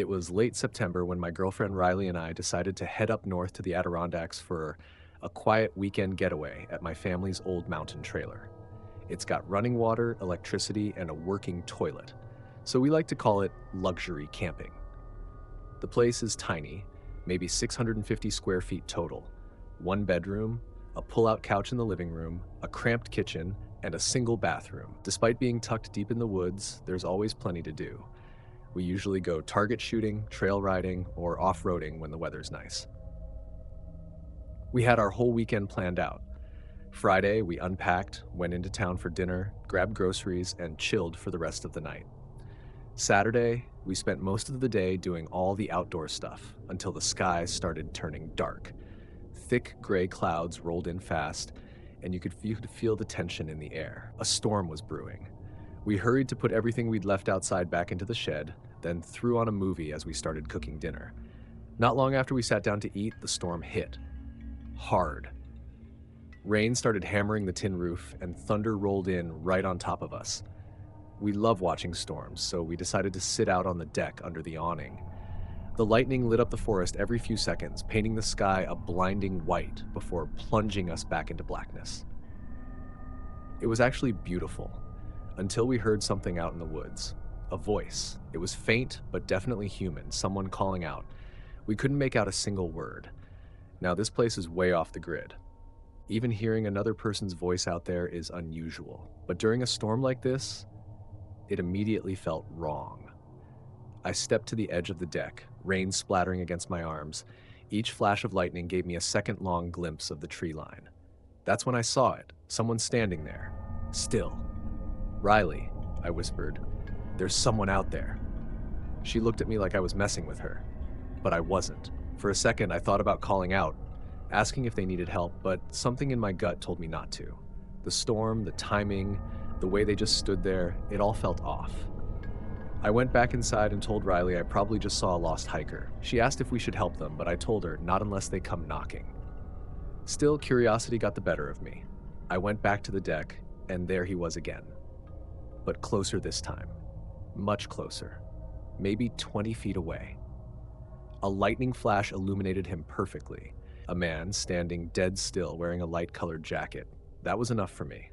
It was late September when my girlfriend Riley and I decided to head up north to the Adirondacks for a quiet weekend getaway at my family's old mountain trailer. It's got running water, electricity, and a working toilet, so we like to call it luxury camping. The place is tiny, maybe 650 square feet total, one bedroom, a pull-out couch in the living room, a cramped kitchen, and a single bathroom. Despite being tucked deep in the woods, there's always plenty to do. We usually go target shooting, trail riding, or off-roading when the weather's nice. We had our whole weekend planned out. Friday, we unpacked, went into town for dinner, grabbed groceries, and chilled for the rest of the night. Saturday, we spent most of the day doing all the outdoor stuff until the skies started turning dark. Thick gray clouds rolled in fast, and you could feel the tension in the air. A storm was brewing. We hurried to put everything we'd left outside back into the shed, then threw on a movie as we started cooking dinner. Not long after we sat down to eat, the storm hit. Hard. Rain started hammering the tin roof, and thunder rolled in right on top of us. We love watching storms, so we decided to sit out on the deck under the awning. The lightning lit up the forest every few seconds, painting the sky a blinding white before plunging us back into blackness. It was actually beautiful, until we heard something out in the woods. A voice. It was faint, but definitely human, someone calling out. We couldn't make out a single word. Now, this place is way off the grid. Even hearing another person's voice out there is unusual. But during a storm like this, it immediately felt wrong. I stepped to the edge of the deck, rain splattering against my arms. Each flash of lightning gave me a second-long glimpse of the tree line. That's when I saw it, someone standing there, still. "Riley," I whispered, "there's someone out there." She looked at me like I was messing with her, but I wasn't. For a second, I thought about calling out, asking if they needed help, but something in my gut told me not to. The storm, the timing, the way they just stood there, it all felt off. I went back inside and told Riley I probably just saw a lost hiker. She asked if we should help them, but I told her not unless they come knocking. Still, curiosity got the better of me. I went back to the deck, and there he was again. But closer this time. Much closer. Maybe 20 feet away. A lightning flash illuminated him perfectly. A man standing dead still wearing a light-colored jacket. That was enough for me.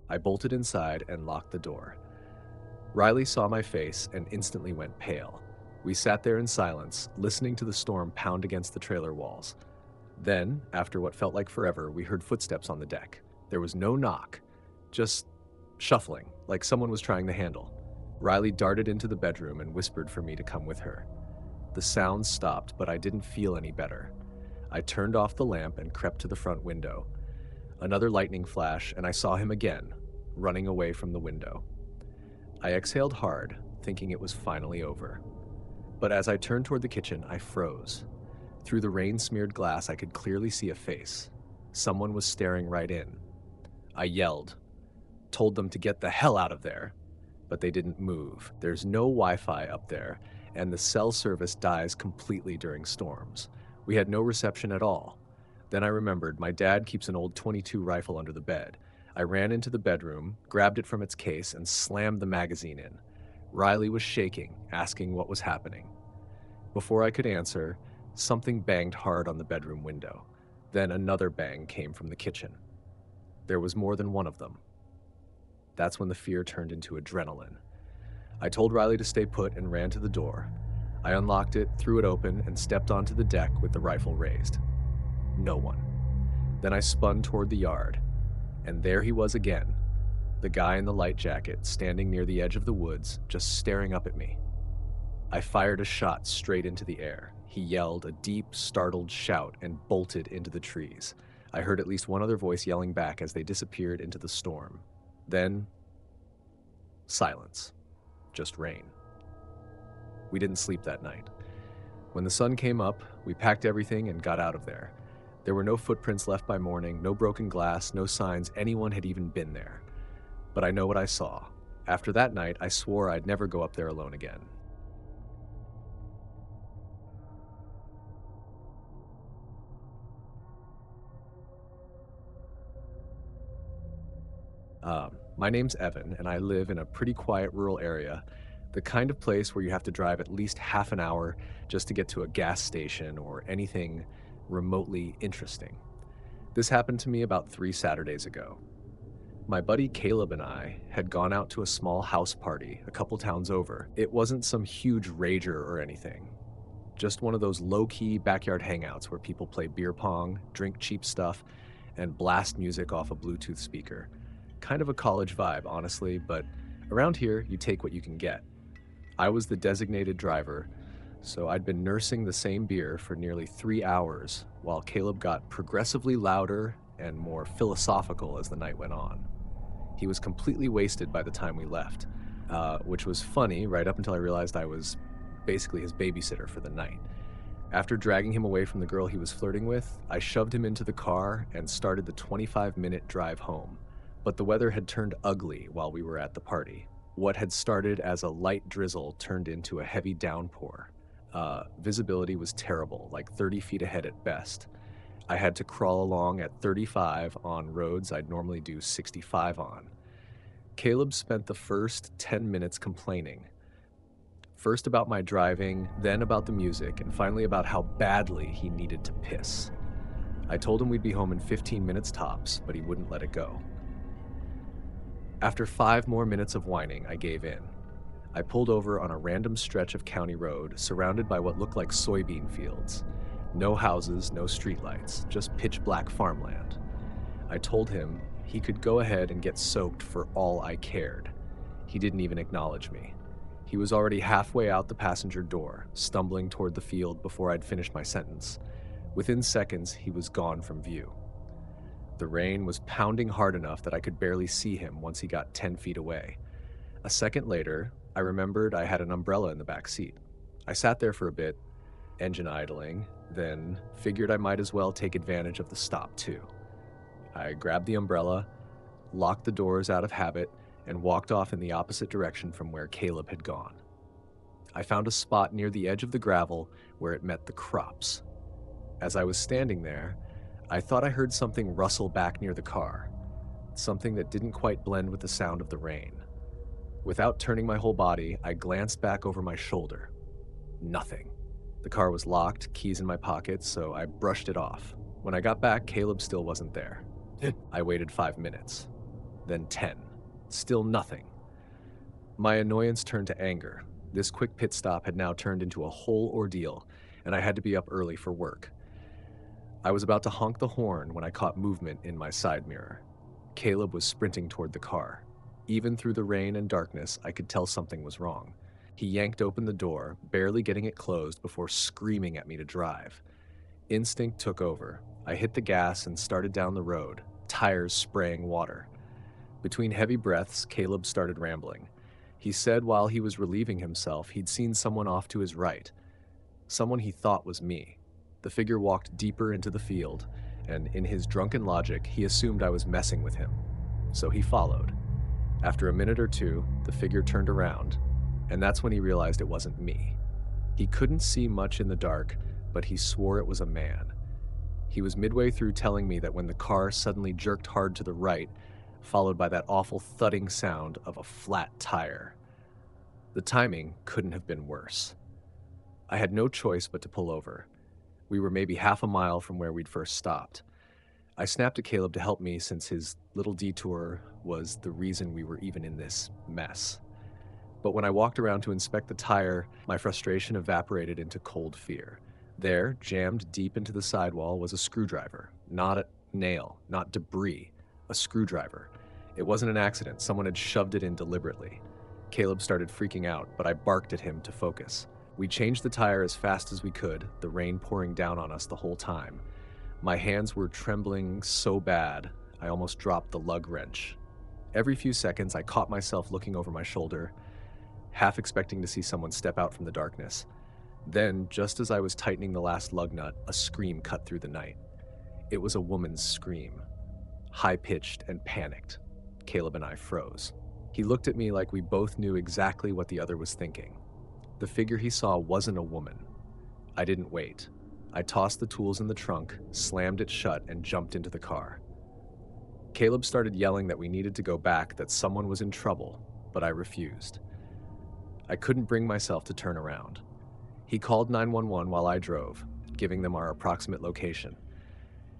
I bolted inside and locked the door. Riley saw my face and instantly went pale. We sat there in silence, listening to the storm pound against the trailer walls. Then, after what felt like forever, we heard footsteps on the deck. There was no knock, just shuffling, like someone was trying the handle. Riley darted into the bedroom and whispered for me to come with her. The sound stopped, but I didn't feel any better. I turned off the lamp and crept to the front window. Another lightning flash, and I saw him again, running away from the window. I exhaled hard, thinking it was finally over. But as I turned toward the kitchen, I froze. Through the rain-smeared glass, I could clearly see a face. Someone was staring right in. I yelled, told them to get the hell out of there, but they didn't move. There's no Wi-Fi up there, and the cell service dies completely during storms. We had no reception at all. Then I remembered my dad keeps an old .22 rifle under the bed. I ran into the bedroom, grabbed it from its case, and slammed the magazine in. Riley was shaking, asking what was happening. Before I could answer, something banged hard on the bedroom window. Then another bang came from the kitchen. There was more than one of them. That's when the fear turned into adrenaline. I told Riley to stay put and ran to the door. I unlocked it, threw it open, and stepped onto the deck with the rifle raised. No one. Then I spun toward the yard, and there he was again, the guy in the light jacket standing near the edge of the woods, just staring up at me. I fired a shot straight into the air. He yelled a deep, startled shout and bolted into the trees. I heard at least one other voice yelling back as they disappeared into the storm. Then, silence. Just rain. We didn't sleep that night. When the sun came up, we packed everything and got out of there. There were no footprints left by morning, no broken glass, no signs anyone had even been there. But I know what I saw. After that night, I swore I'd never go up there alone again. My name's Evan, and I live in a pretty quiet rural area, The kind of place where you have to drive at least half an hour just to get to a gas station or anything remotely interesting. This happened to me about 3 Saturdays ago. My buddy Caleb and I had gone out to a small house party a couple towns over. It wasn't some huge rager or anything, just one of those low-key backyard hangouts where people play beer pong, drink cheap stuff, and blast music off a Bluetooth speaker. Kind of a college vibe, honestly, but around here, you take what you can get. I was the designated driver, so I'd been nursing the same beer for nearly 3 hours while Caleb got progressively louder and more philosophical as the night went on. He was completely wasted by the time we left, which was funny right up until I realized I was basically his babysitter for the night. After dragging him away from the girl he was flirting with, I shoved him into the car and started the 25-minute drive home. But the weather had turned ugly while we were at the party. What had started as a light drizzle turned into a heavy downpour. Visibility was terrible, like 30 feet ahead at best. I had to crawl along at 35 on roads I'd normally do 65 on. Caleb spent the first 10 minutes complaining. First about my driving, then about the music, and finally about how badly he needed to piss. I told him we'd be home in 15 minutes tops, but he wouldn't let it go. After 5 more minutes of whining, I gave in. I pulled over on a random stretch of county road surrounded by what looked like soybean fields. No houses, no streetlights, just pitch black farmland. I told him he could go ahead and get soaked for all I cared. He didn't even acknowledge me. He was already halfway out the passenger door, stumbling toward the field before I'd finished my sentence. Within seconds, he was gone from view. The rain was pounding hard enough that I could barely see him once he got 10 feet away. A second later, I remembered I had an umbrella in the back seat. I sat there for a bit, engine idling, then figured I might as well take advantage of the stop too. I grabbed the umbrella, locked the doors out of habit, and walked off in the opposite direction from where Caleb had gone. I found a spot near the edge of the gravel where it met the crops. As I was standing there, I thought I heard something rustle back near the car, something that didn't quite blend with the sound of the rain. Without turning my whole body, I glanced back over my shoulder. Nothing. The car was locked, keys in my pockets, so I brushed it off. When I got back, Caleb still wasn't there. I waited 5 minutes, then 10. Still nothing. My annoyance turned to anger. This quick pit stop had now turned into a whole ordeal, and I had to be up early for work. I was about to honk the horn when I caught movement in my side mirror. Caleb was sprinting toward the car. Even through the rain and darkness, I could tell something was wrong. He yanked open the door, barely getting it closed before screaming at me to drive. Instinct took over. I hit the gas and started down the road, tires spraying water. Between heavy breaths, Caleb started rambling. He said while he was relieving himself, he'd seen someone off to his right. Someone he thought was me. The figure walked deeper into the field, and in his drunken logic, he assumed I was messing with him. So he followed. After a minute or two, the figure turned around, and that's when he realized it wasn't me. He couldn't see much in the dark, but he swore it was a man. He was midway through telling me that when the car suddenly jerked hard to the right, followed by that awful thudding sound of a flat tire. The timing couldn't have been worse. I had no choice but to pull over. We were maybe half a mile from where we'd first stopped. I snapped at Caleb to help me since his little detour was the reason we were even in this mess. But when I walked around to inspect the tire, my frustration evaporated into cold fear. There, jammed deep into the sidewall, was a screwdriver. Not a nail, not debris. A screwdriver. It wasn't an accident. Someone had shoved it in deliberately. Caleb started freaking out, but I barked at him to focus. We changed the tire as fast as we could, the rain pouring down on us the whole time. My hands were trembling so bad, I almost dropped the lug wrench. Every few seconds, I caught myself looking over my shoulder, half expecting to see someone step out from the darkness. Then, just as I was tightening the last lug nut, a scream cut through the night. It was a woman's scream. High-pitched and panicked. Caleb and I froze. He looked at me like we both knew exactly what the other was thinking. The figure he saw wasn't a woman. I didn't wait. I tossed the tools in the trunk, slammed it shut, and jumped into the car. Caleb started yelling that we needed to go back, that someone was in trouble, but I refused. I couldn't bring myself to turn around. He called 911 while I drove, giving them our approximate location.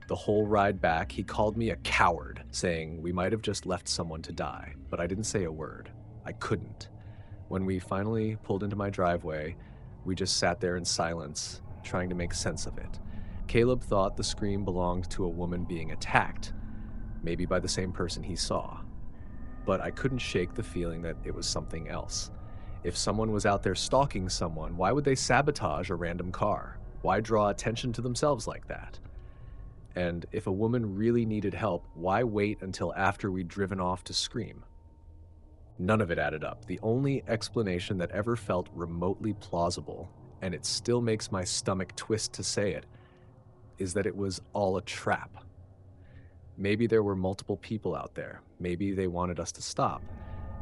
The whole ride back, he called me a coward, saying we might have just left someone to die, but I didn't say a word. I couldn't. When we finally pulled into my driveway, we just sat there in silence, trying to make sense of it. Caleb thought the scream belonged to a woman being attacked, maybe by the same person he saw. But I couldn't shake the feeling that it was something else. If someone was out there stalking someone, why would they sabotage a random car? Why draw attention to themselves like that? And if a woman really needed help, why wait until after we'd driven off to scream? None of it added up. The only explanation that ever felt remotely plausible, and it still makes my stomach twist to say it, is that it was all a trap. Maybe there were multiple people out there. Maybe they wanted us to stop.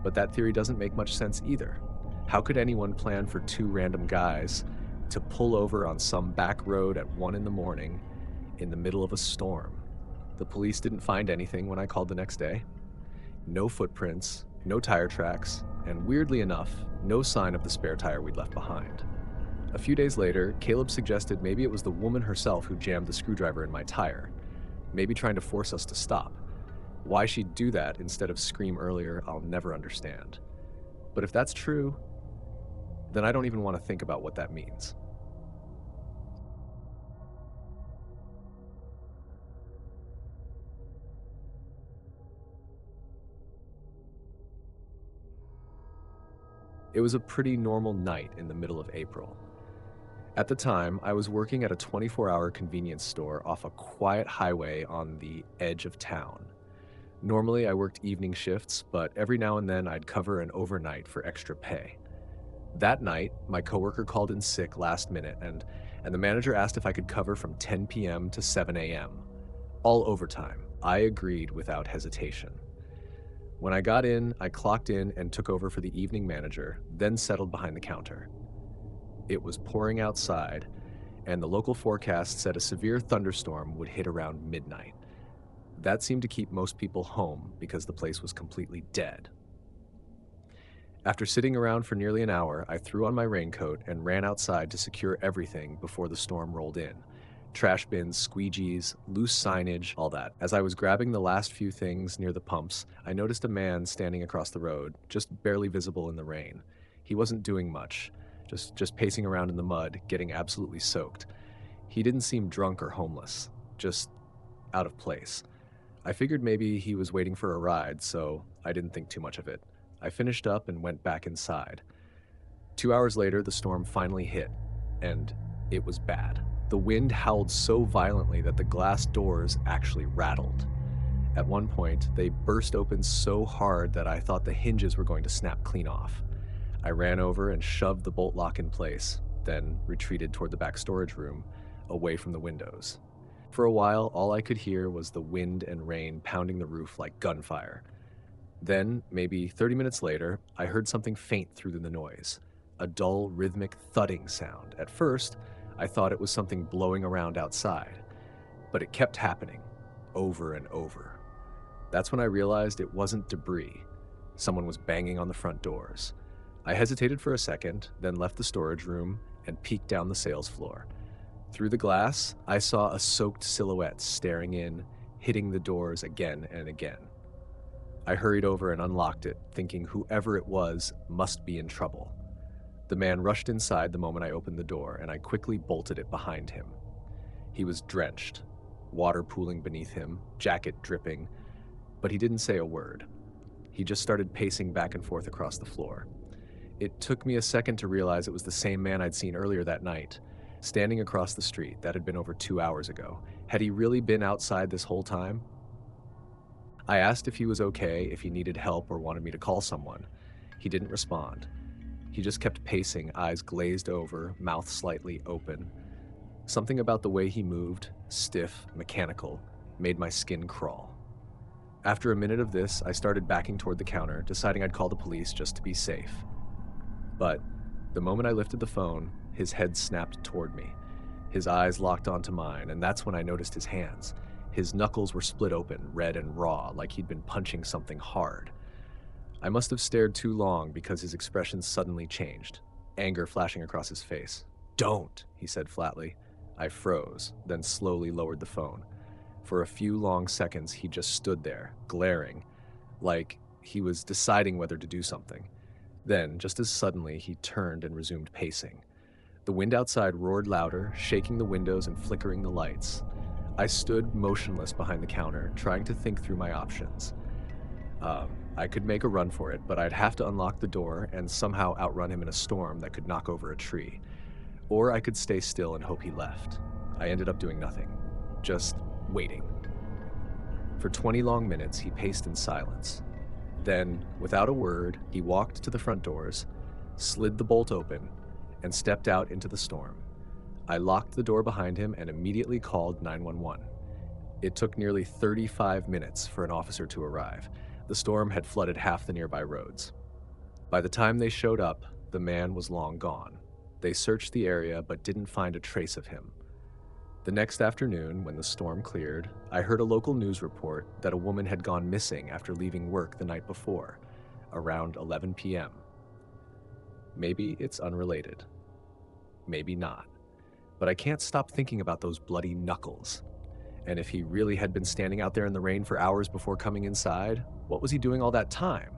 But that theory doesn't make much sense either. How could anyone plan for two random guys to pull over on some back road at 1 in the morning in the middle of a storm? The police didn't find anything when I called the next day. No footprints, no tire tracks, and weirdly enough, no sign of the spare tire we'd left behind. A few days later, Caleb suggested maybe it was the woman herself who jammed the screwdriver in my tire, maybe trying to force us to stop. Why she'd do that instead of scream earlier, I'll never understand. But if that's true, then I don't even want to think about what that means. It was a pretty normal night in the middle of April. At the time, I was working at a 24-hour convenience store off a quiet highway on the edge of town. Normally, I worked evening shifts, but every now and then I'd cover an overnight for extra pay. That night, my coworker called in sick last minute, and the manager asked if I could cover from 10 p.m. to 7 a.m. All overtime. I agreed without hesitation. When I got in, I clocked in and took over for the evening manager, then settled behind the counter. It was pouring outside, and the local forecast said a severe thunderstorm would hit around midnight. That seemed to keep most people home because the place was completely dead. After sitting around for nearly an hour, I threw on my raincoat and ran outside to secure everything before the storm rolled in. Trash bins, squeegees, loose signage, all that. As I was grabbing the last few things near the pumps, I noticed a man standing across the road, just barely visible in the rain. He wasn't doing much, just pacing around in the mud, getting absolutely soaked. He didn't seem drunk or homeless, just out of place. I figured maybe he was waiting for a ride, so I didn't think too much of it. I finished up and went back inside. 2 hours later, the storm finally hit, and it was bad. The wind howled so violently that the glass doors actually rattled. At one point, they burst open so hard that I thought the hinges were going to snap clean off. I ran over and shoved the bolt lock in place, then retreated toward the back storage room, away from the windows. For a while, all I could hear was the wind and rain pounding the roof like gunfire. Then, maybe 30 minutes later, I heard something faint through the noise, a dull, rhythmic thudding sound. At first, I thought it was something blowing around outside, but it kept happening, over and over. That's when I realized it wasn't debris. Someone was banging on the front doors. I hesitated for a second, then left the storage room and peeked down the sales floor. Through the glass, I saw a soaked silhouette staring in, hitting the doors again and again. I hurried over and unlocked it, thinking whoever it was must be in trouble. The man rushed inside the moment I opened the door, and I quickly bolted it behind him. He was drenched, water pooling beneath him, jacket dripping, but he didn't say a word. He just started pacing back and forth across the floor. It took me a second to realize it was the same man I'd seen earlier that night, standing across the street. That had been over 2 hours ago. Had he really been outside this whole time? I asked if he was okay, if he needed help or wanted me to call someone. He didn't respond. He just kept pacing, eyes glazed over, mouth slightly open. Something about the way he moved, stiff, mechanical, made my skin crawl. After a minute of this, I started backing toward the counter, deciding I'd call the police just to be safe. But the moment I lifted the phone, his head snapped toward me. His eyes locked onto mine, and that's when I noticed his hands. His knuckles were split open, red and raw, like he'd been punching something hard. I must have stared too long because his expression suddenly changed, anger flashing across his face. "Don't," he said flatly. I froze, then slowly lowered the phone. For a few long seconds, he just stood there, glaring, like he was deciding whether to do something. Then, just as suddenly, he turned and resumed pacing. The wind outside roared louder, shaking the windows and flickering the lights. I stood motionless behind the counter, trying to think through my options. I could make a run for it, but I'd have to unlock the door and somehow outrun him in a storm that could knock over a tree. Or I could stay still and hope he left. I ended up doing nothing, just waiting. For 20 long minutes, he paced in silence. Then, without a word, he walked to the front doors, slid the bolt open, and stepped out into the storm. I locked the door behind him and immediately called 911. It took nearly 35 minutes for an officer to arrive. The storm had flooded half the nearby roads. By the time they showed up, the man was long gone. They searched the area but didn't find a trace of him. The next afternoon, when the storm cleared, I heard a local news report that a woman had gone missing after leaving work the night before, around 11 p.m. Maybe it's unrelated. Maybe not. But I can't stop thinking about those bloody knuckles. And if he really had been standing out there in the rain for hours before coming inside, what was he doing all that time?